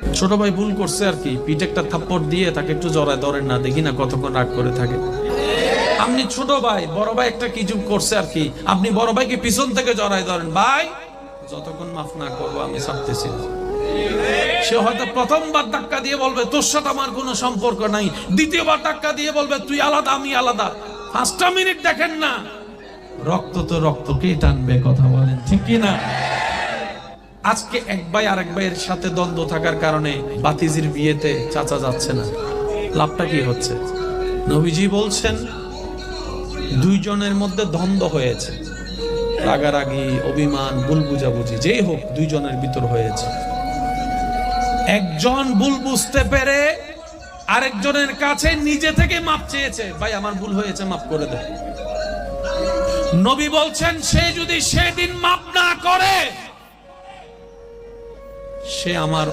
ছোট ভাই ভুল করছে আর কি, পিঠে একটা থাপ্পড় দিয়ে তাকে একটু জড়ায় ধরেন না, দেখি না কতক্ষণ রাগ করে থাকে। আপনি ছোট ভাই, বড় ভাই একটা কিছু করছে আর কি, আপনি বড় ভাইকে পিছন থেকে জড়ায় ধরেন, ভাই যতক্ষণ মাফ না করবো আমি ছাড়তেছি না। সে হয়তো প্রথমবার ধাক্কা দিয়ে বলবে তোর সাথে আমার কোনো সম্পর্ক নাই, দ্বিতীয়বার ধাক্কা দিয়ে বলবে তুই আলাদা আমি আলাদা। 5টা মিনিট দেখেন না, রক্ত তো রক্তকেই টানবে, কথা বলেন ঠিক কি না? আজকে এক ভাই আরেক ভাইয়ের সাথে দ্বন্দ্ব থাকার কারণে বাতিজির বিয়েতে চাচা যাচ্ছে না, লাভটা কি হচ্ছে? নবীজি বলছেন দুইজনের মধ্যে দ্বন্দ্ব হয়েছে, রাগারাগি অভিমান ভুল বুঝাবুঝি যেই হোক দুইজনের ভিতর হয়েছে, একজন ভুল বুঝতে পেরে আরেকজনের কাছে নিজে থেকে মাপ চেয়েছে, ভাই আমার ভুল হয়েছে মাফ করে দে। নবী বলছেন সে যদি সেদিন মাপ না করে সে আমার